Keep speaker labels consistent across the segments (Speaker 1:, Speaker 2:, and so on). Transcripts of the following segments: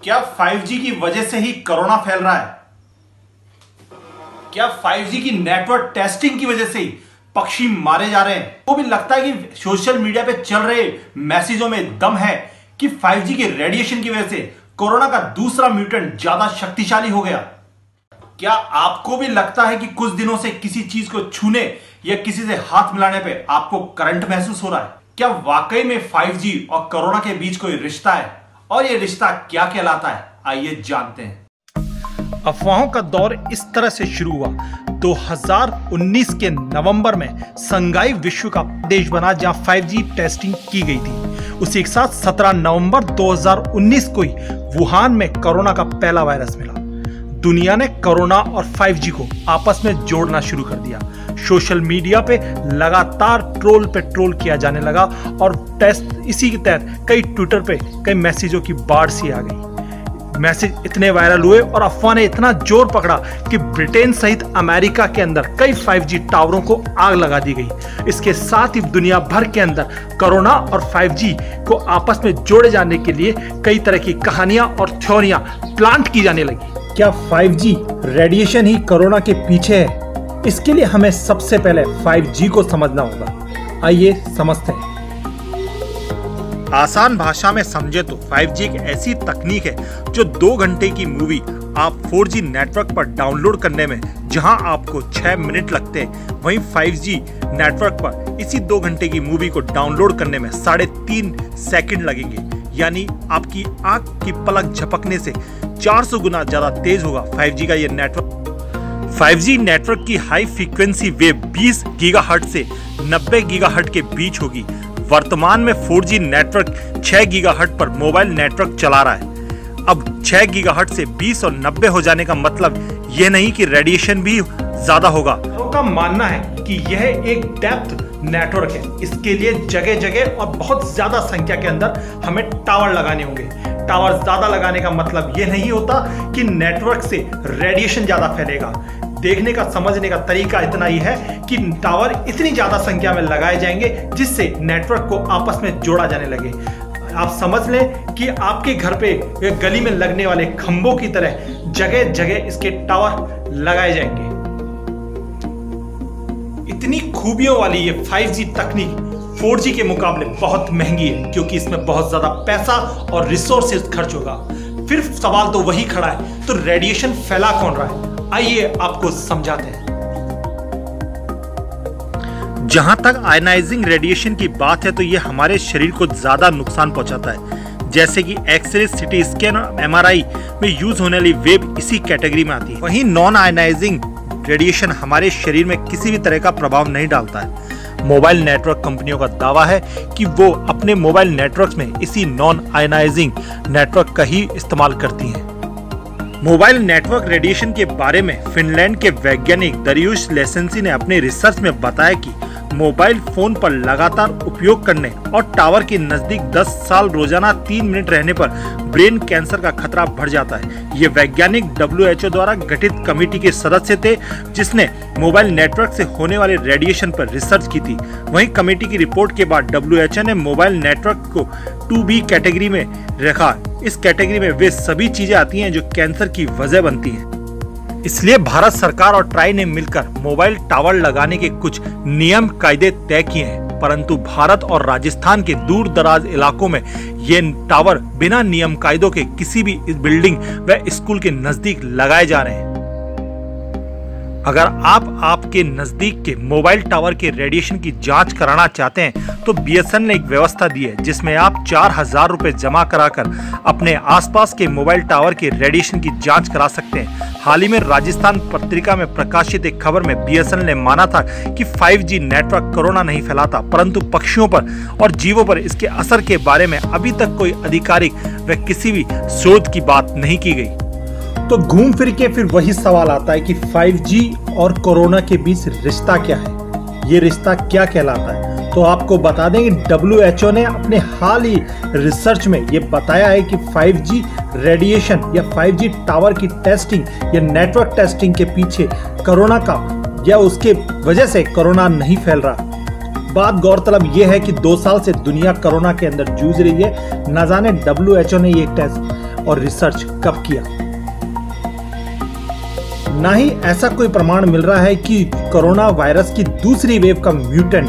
Speaker 1: क्या 5G की वजह से ही कोरोना फैल रहा है? क्या 5G की नेटवर्क टेस्टिंग की वजह से ही पक्षी मारे जा रहे हैं? वो भी लगता है कि सोशल मीडिया पे चल रहे मैसेजों में दम है कि 5G के रेडिएशन की वजह से कोरोना का दूसरा म्यूटेंट ज्यादा शक्तिशाली हो गया। क्या आपको भी लगता है कि कुछ दिनों से किसी चीज को छूने या किसी से हाथ मिलाने पे आपको करंट महसूस हो रहा है? क्या वाकई में 5G और कोरोना के बीच कोई रिश्ता है और ये रिश्ता क्या कहलाता है? आइए जानते हैं।
Speaker 2: अफवाहों का दौर इस तरह से शुरू हुआ। 2019 के नवंबर में संघाई विश्व का देश बना जहां 5G टेस्टिंग की गई थी। उसी के साथ 17 नवंबर 2019 को ही वुहान में कोरोना का पहला वायरस मिला। दुनिया ने कोरोना और 5G को आपस में जोड़ना शुरू कर दिया। सोशल मीडिया पे लगातार ट्रोल पे ट्रोल किया जाने लगा और टेस्ट इसी के तहत कई ट्विटर पे कई मैसेजों की बाढ़ सी आ गई। मैसेज इतने वायरल हुए और अफवाह ने इतना जोर पकड़ा कि ब्रिटेन सहित अमेरिका के अंदर कई 5G टावरों को आग लगा दी गई। इसके साथ ही दुनिया भर के अंदर कोरोना और 5G को आपस में जोड़े जाने के लिए कई तरह की कहानियां और थ्योरियां प्लांट की जाने लगी। क्या 5G रेडिएशन ही कोरोना के पीछे है? इसके लिए हमें सबसे पहले 5G को समझना होगा। आइए समझते हैं।
Speaker 1: आसान भाषा में समझे तो 5G एक ऐसी तकनीक है जो 2 घंटे की मूवी आप 4G नेटवर्क पर डाउनलोड करने में जहां आपको 6 मिनट लगते हैं, वहीं 5G नेटवर्क पर इसी 2 घंटे की मूवी को डाउनलोड करने में 3.5 सेकंड लगेंगे। यानी आपकी आंख की पलक झपकने से 400 गुना ज्यादा तेज होगा 5G का यह नेटवर्क। 5G नेटवर्क की हाई फ्रीक्वेंसी वेव 20 गीगाहर्ट्ज से 90 गीगाहर्ट्ज के बीच होगी। वर्तमान में 4G नेटवर्क 6 गीगाहर्ट्ज पर मोबाइल नेटवर्क चला रहा है। अब 6 गीगाहर्ट्ज से 20 और 90 हो जाने का मतलब यह नहीं कि रेडिएशन भी ज्यादा होगा।
Speaker 2: लोगों का मानना है कि यह एक डेप्थ नेटवर्क है। इसके लिए जगह जगह और बहुत ज्यादा संख्या के अंदर हमें टावर लगाने होंगे। टावर ज्यादा लगाने का मतलब यह नहीं होता कि नेटवर्क से रेडिएशन ज्यादा फैलेगा। देखने का समझने का तरीका इतना ही है कि टावर इतनी ज्यादा संख्या में लगाए जाएंगे जिससे नेटवर्क को आपस में जोड़ा जाने लगे। आप समझ लें कि आपके घर पे गली में लगने वाले खंभों की तरह जगह जगह इसके टावर लगाए जाएंगे। इतनी खूबियों वाली ये 5G तकनीक 4G के मुकाबले बहुत महंगी है, क्योंकि इसमें बहुत ज्यादा पैसा और रिसोर्सेज खर्च होगा। फिर सवाल तो वही खड़ा है, तो रेडिएशन फैला कौन रहा है? आइए आपको समझाते हैं।
Speaker 1: जहां तक आयनाइजिंग रेडिएशन की बात है तो यह हमारे शरीर को ज्यादा नुकसान पहुंचाता है। जैसे कि एक्सरे, सिटी स्कैन और MRI में यूज होने वाली वेव इसी कैटेगरी में आती है। वहीं नॉन आयनाइजिंग रेडिएशन हमारे शरीर में किसी भी तरह का प्रभाव नहीं डालता है। मोबाइल नेटवर्क कंपनियों का दावा है कि वो अपने मोबाइल नेटवर्क्स में इसी नॉन आयनाइजिंग नेटवर्क का ही इस्तेमाल करती हैं। मोबाइल नेटवर्क रेडिएशन के बारे में फिनलैंड के वैज्ञानिक दरियुश लेसेंसी ने अपने रिसर्च में बताया कि मोबाइल फोन पर लगातार उपयोग करने और टावर के नजदीक 10 साल रोजाना 3 मिनट रहने पर ब्रेन कैंसर का खतरा बढ़ जाता है। ये वैज्ञानिक WHO द्वारा गठित कमेटी के सदस्य थे जिसने मोबाइल नेटवर्क से होने वाले रेडिएशन पर रिसर्च की थी। वहीं कमेटी की रिपोर्ट के बाद WHO ने मोबाइल नेटवर्क को 2B कैटेगरी में रखा। इस कैटेगरी में वे सभी चीजें आती हैं जो कैंसर की वजह बनती हैं। इसलिए भारत सरकार और ट्राई ने मिलकर मोबाइल टावर लगाने के कुछ नियम कायदे तय किए हैं, परंतु भारत और राजस्थान के दूर दराज इलाकों में ये टावर बिना नियम कायदों के किसी भी बिल्डिंग व स्कूल के नजदीक लगाए जा रहे हैं। अगर आप आपके नजदीक के मोबाइल टावर के रेडिएशन की जांच कराना चाहते हैं तो BSNL ने एक व्यवस्था दी है जिसमें आप 4000 रुपए जमा कराकर अपने आसपास के मोबाइल टावर के रेडिएशन की जांच करा सकते हैं। हाल ही में राजस्थान पत्रिका में प्रकाशित एक खबर में BSNL ने माना था कि 5G नेटवर्क कोरोना नहीं फैलाता, परंतु पक्षियों पर और जीवों पर इसके असर के बारे में अभी तक कोई आधिकारिक व किसी भी शोध की बात नहीं की गई।
Speaker 2: तो घूम फिर के फिर वही सवाल आता है कि 5G और कोरोना के बीच रिश्ता क्या है? ये रिश्ता क्या कहलाता है? तो आपको बता दें कि WHO ने अपने हाल ही रिसर्च में ये बताया है कि 5G रेडिएशन या 5G टावर की टेस्टिंग या नेटवर्क टेस्टिंग के पीछे कोरोना का या उसके वजह से कोरोना नहीं फैल रहा। बात गौरतलब यह है कि 2 साल से दुनिया कोरोना के अंदर जूझ रही है। न जाने WHO ने ये टेस्ट और रिसर्च कब किया। ना ही ऐसा कोई प्रमाण मिल रहा है कि कोरोना वायरस की दूसरी वेव का म्यूटेंट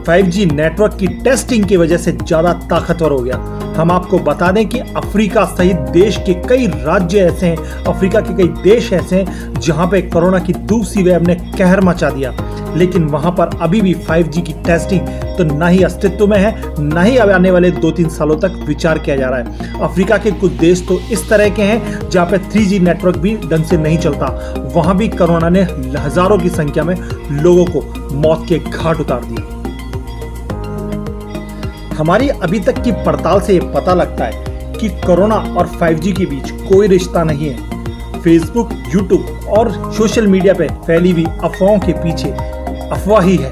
Speaker 2: 5G नेटवर्क की टेस्टिंग की वजह से ज्यादा ताकतवर हो गया। हम आपको बता दें कि अफ्रीका सहित देश के कई राज्य ऐसे हैं, अफ्रीका के कई देश ऐसे हैं जहां पे कोरोना की दूसरी वेव ने कहर मचा दिया, लेकिन वहां पर अभी भी 5G की टेस्टिंग तो ना ही अस्तित्व में है, ना ही आने वाले 2-3 सालों तक विचार किया जा रहा है। अफ्रीका के कुछ देश तो इस तरह के हैं जहां पे 3G नेटवर्क भी ढंग से नहीं चलता, वहां भी कोरोना ने हजारों की संख्या में लोगों को मौत के घाट उतार दिया। हमारी अभी तक की पड़ताल से ये पता लगता है कि कोरोना और 5G के बीच कोई रिश्ता नहीं है। फेसबुक, यूट्यूब और सोशल मीडिया पे फैली हुई अफवाहों के पीछे अफवाह ही है,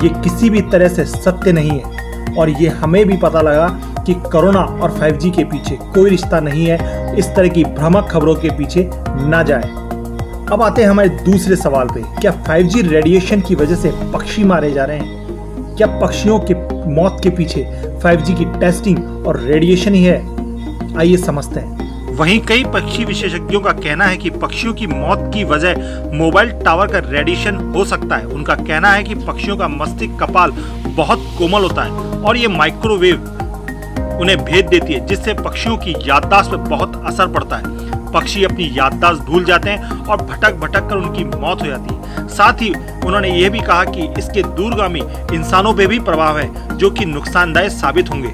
Speaker 2: ये किसी भी तरह से सत्य नहीं है। और ये हमें भी पता लगा कि कोरोना और 5G के पीछे कोई रिश्ता नहीं है। इस तरह की भ्रामक खबरों के पीछे ना जाए। अब आते हैं हमारे दूसरे सवाल पे, क्या 5G रेडिएशन की वजह से पक्षी मारे जा रहे हैं? क्या पक्षियों के मौत के पीछे 5G की टेस्टिंग और रेडिएशन ही है? आइए समझते हैं।
Speaker 1: वहीं कई पक्षी विशेषज्ञों का कहना है कि पक्षियों की मौत की वजह मोबाइल टावर का रेडिएशन हो सकता है। उनका कहना है कि पक्षियों का मस्तिष्क कपाल बहुत कोमल होता है और ये माइक्रोवेव उन्हें भेद देती है, जिससे पक्षियों की याददाश्त पर बहुत असर पड़ता है। पक्षी अपनी याददाश्त भूल जाते हैं और भटक भटक कर उनकी मौत हो जाती है। साथ ही उन्होंने यह भी कहा कि इसके दूरगामी इंसानों पे भी प्रभाव है, जो कि नुकसानदायक साबित होंगे।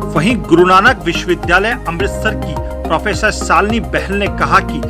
Speaker 1: वहीं गुरु नानक विश्वविद्यालय अमृतसर की प्रोफेसर शालिनी बहल ने कहा कि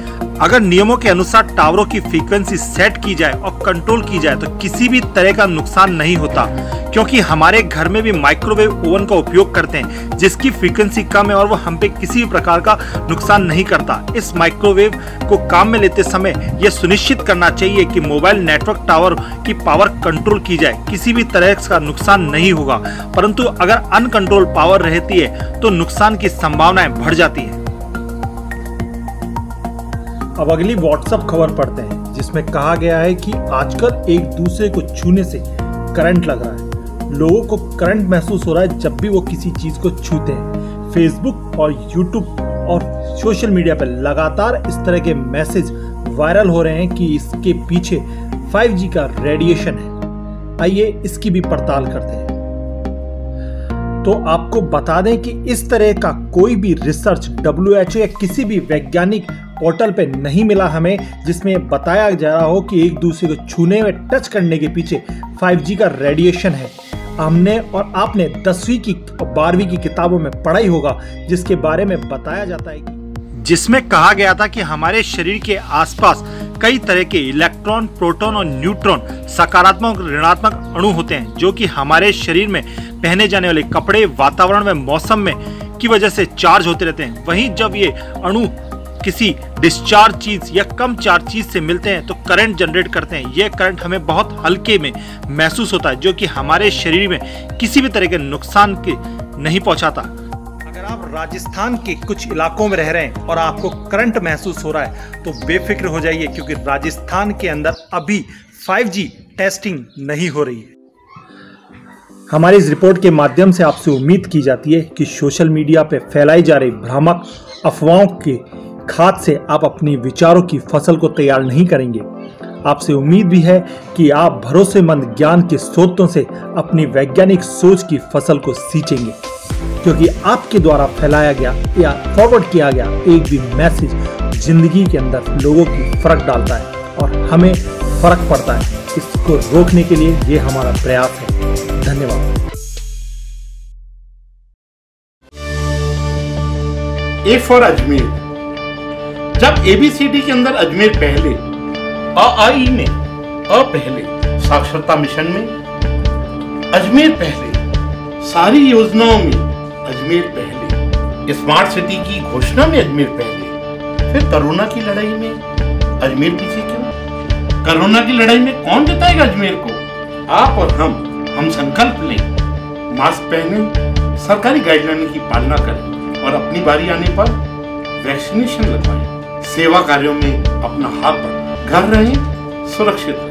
Speaker 1: अगर नियमों के अनुसार टावरों की फ्रीक्वेंसी सेट की जाए और कंट्रोल की जाए तो किसी भी तरह का नुकसान नहीं होता, क्योंकि हमारे घर में भी माइक्रोवेव ओवन का उपयोग करते हैं जिसकी फ्रीक्वेंसी कम है और वो हम पे किसी भी प्रकार का नुकसान नहीं करता। इस माइक्रोवेव को काम में लेते समय यह सुनिश्चित करना चाहिए कि मोबाइल नेटवर्क टावर की पावर कंट्रोल की जाए, किसी भी तरह का नुकसान नहीं होगा। परंतु अगर अनकंट्रोल पावर रहती है तो नुकसान की संभावनाएं बढ़ जाती है।
Speaker 2: अब अगली व्हाट्सएप खबर पढ़ते हैं, जिसमें कहा गया है कि आजकल एक दूसरे को छूने से करंट लग रहा है। लोगों को करंट महसूस हो रहा है जब भी वो किसी चीज को छूते हैं। फेसबुक और यूट्यूब और सोशल मीडिया पर लगातार इस तरह के मैसेज वायरल हो रहे हैं कि इसके पीछे 5G का रेडिएशन है। आइए इसकी भी पड़ताल करते हैं। तो आपको बता दें कि इस तरह का कोई भी रिसर्च WHO या किसी भी वैज्ञानिक पोर्टल पे नहीं मिला हमें, जिसमें बताया जा रहा हो कि एक दूसरे को छूने में, टच करने के पीछे 5G का रेडिएशन है। हमने और आपने 10वीं की 12वीं की किताबों में पढ़ा ही होगा, जिसके बारे में बताया जाता है
Speaker 1: जिसमें कहा गया था कि हमारे शरीर के आसपास कई तरह के इलेक्ट्रॉन, प्रोटॉन और न्यूट्रॉन, सकारात्मक और ऋणात्मक अणु होते हैं, जो कि हमारे शरीर में पहने जाने वाले कपड़े, वातावरण में, मौसम में की वजह से चार्ज होते रहते हैं। वहीं जब ये अणु किसी डिस्चार्ज चीज या कम चार्ज चीज से मिलते हैं तो करंट जनरेट करते हैं। यह करंट हमें बहुत हल्के में महसूस होता है, जो कि हमारे शरीर में किसी भी तरह के नुकसान के नहीं पहुंचाता।
Speaker 2: अगर आप राजस्थान के कुछ इलाकों में रह रहे हैं और आपको करंट महसूस हो रहा है तो बेफिक्र हो जाइए, क्योंकि राजस्थान के अंदर अभी 5G टेस्टिंग नहीं हो रही है। हमारी इस रिपोर्ट के माध्यम से आपसे उम्मीद की जाती है कि सोशल मीडिया पर फैलाई जा रही भ्रामक अफवाहों के खाद से आप अपनी विचारों की फसल को तैयार नहीं करेंगे। आपसे उम्मीद भी है कि आप भरोसेमंद ज्ञान के स्रोतों से अपनी वैज्ञानिक सोच की फसल को सींचेंगे, क्योंकि आपके द्वारा फैलाया गया या फॉरवर्ड किया गया एक भी मैसेज जिंदगी के अंदर लोगों की फर्क डालता है और हमें फर्क पड़ता है। इसको रोकने के लिए ये हमारा प्रयास है। धन्यवाद।
Speaker 3: A for Ajmer. जब ABCD के अंदर अजमेर पहले, आई में अ पहले, साक्षरता मिशन में अजमेर पहले, सारी योजनाओं में अजमेर पहले, स्मार्ट सिटी की घोषणा में अजमेर पहले, फिर कोरोना की लड़ाई में अजमेर पीछे क्यों? कोरोना की लड़ाई में कौन जिताएगा अजमेर को? आप और हम संकल्प लें, मास्क पहने, सरकारी गाइडलाइन की पालना करें और अपनी बारी आने पर वैक्सीनेशन लगवाएं। सेवा कार्यों में अपना हाथ बढ़ाएं। घर रहें, सुरक्षित रहें।